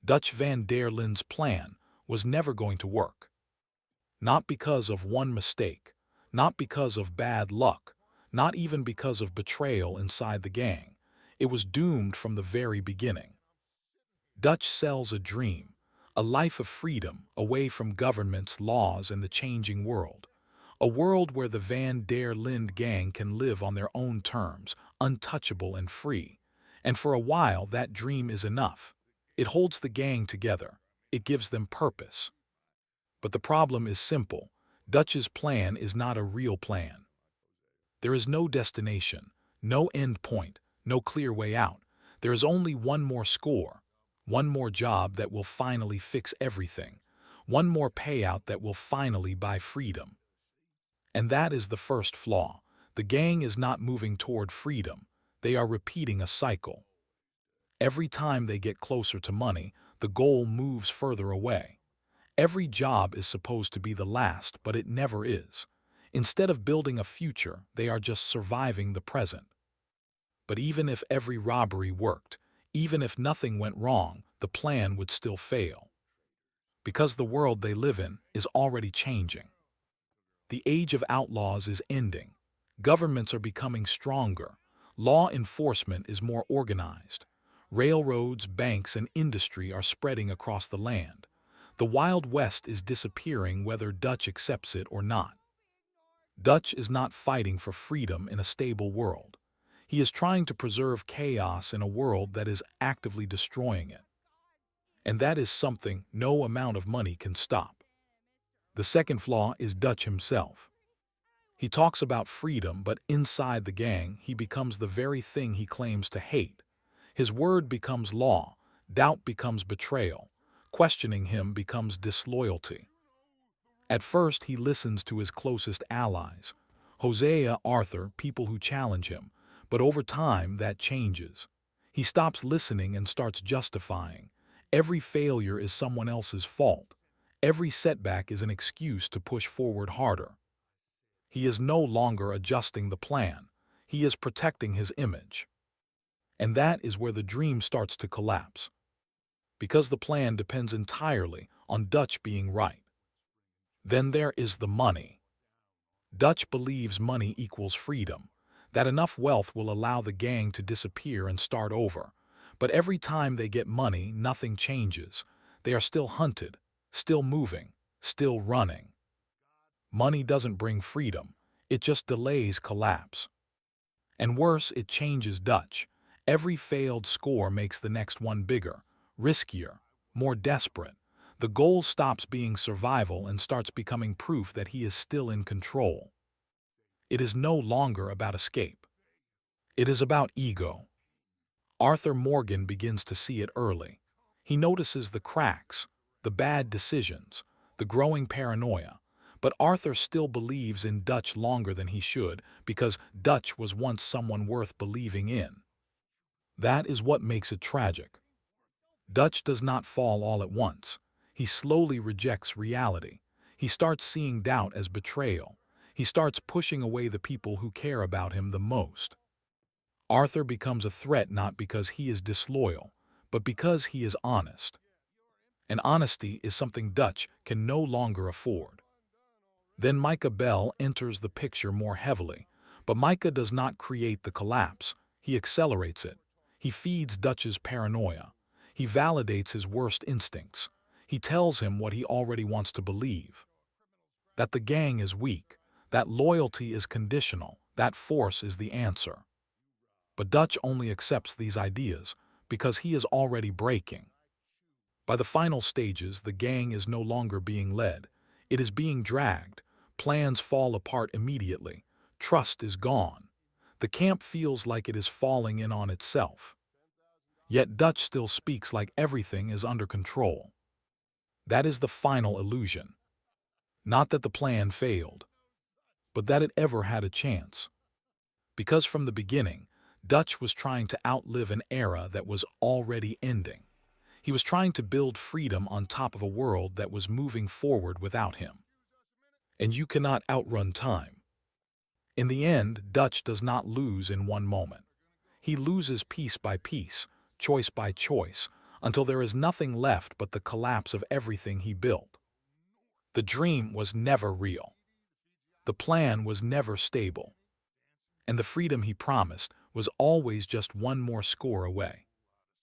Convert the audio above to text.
Dutch van der Linde's plan was never going to work. Not because of one mistake, not because of bad luck, not even because of betrayal inside the gang. It was doomed from the very beginning. Dutch sells a dream, a life of freedom away from governments, laws, and the changing world. A world where the Van der Linde gang can live on their own terms, untouchable and free. And for a while, that dream is enough. It holds the gang together. It gives them purpose. But the problem is simple. Dutch's plan is not a real plan. There is no destination, no end point, no clear way out. There is only one more score, one more job that will finally fix everything, one more payout that will finally buy freedom. And that is the first flaw. The gang is not moving toward freedom. They are repeating a cycle. Every time they get closer to money, the goal moves further away. Every job is supposed to be the last, but it never is. Instead of building a future, they are just surviving the present. But even if every robbery worked, even if nothing went wrong, the plan would still fail. Because the world they live in is already changing. The age of outlaws is ending. Governments are becoming stronger. Law enforcement is more organized. Railroads, banks, and industry are spreading across the land. The Wild West is disappearing whether Dutch accepts it or not. Dutch is not fighting for freedom in a stable world. He is trying to preserve chaos in a world that is actively destroying it. And that is something no amount of money can stop. The second flaw is Dutch himself. He talks about freedom, but inside the gang, he becomes the very thing he claims to hate. His word becomes law, doubt becomes betrayal, questioning him becomes disloyalty. At first, he listens to his closest allies, Hosea, Arthur, people who challenge him, but over time that changes. He stops listening and starts justifying. Every failure is someone else's fault. Every setback is an excuse to push forward harder. He is no longer adjusting the plan. He is protecting his image. And that is where the dream starts to collapse. Because the plan depends entirely on Dutch being right. Then there is the money. Dutch believes money equals freedom, that enough wealth will allow the gang to disappear and start over. But every time they get money, nothing changes. They are still hunted, still moving, still running. Money doesn't bring freedom. It just delays collapse. And worse, it changes Dutch. Every failed score makes the next one bigger, riskier, more desperate. The goal stops being survival and starts becoming proof that he is still in control. It is no longer about escape. It is about ego. Arthur Morgan begins to see it early. He notices the cracks, the bad decisions, the growing paranoia. But Arthur still believes in Dutch longer than he should because Dutch was once someone worth believing in. That is what makes it tragic. Dutch does not fall all at once. He slowly rejects reality. He starts seeing doubt as betrayal. He starts pushing away the people who care about him the most. Arthur becomes a threat not because he is disloyal, but because he is honest. And honesty is something Dutch can no longer afford. Then Micah Bell enters the picture more heavily, but Micah does not create the collapse. He accelerates it. He feeds Dutch's paranoia. He validates his worst instincts. He tells him what he already wants to believe. That the gang is weak, that loyalty is conditional, that force is the answer. But Dutch only accepts these ideas because he is already breaking. By the final stages, the gang is no longer being led. It is being dragged. Plans fall apart immediately. Trust is gone. The camp feels like it is falling in on itself. Yet Dutch still speaks like everything is under control. That is the final illusion. Not that the plan failed, but that it ever had a chance. Because from the beginning, Dutch was trying to outlive an era that was already ending. He was trying to build freedom on top of a world that was moving forward without him. And you cannot outrun time. In the end, Dutch does not lose in one moment. He loses piece by piece, choice by choice, until there is nothing left but the collapse of everything he built. The dream was never real. The plan was never stable. And the freedom he promised was always just one more score away.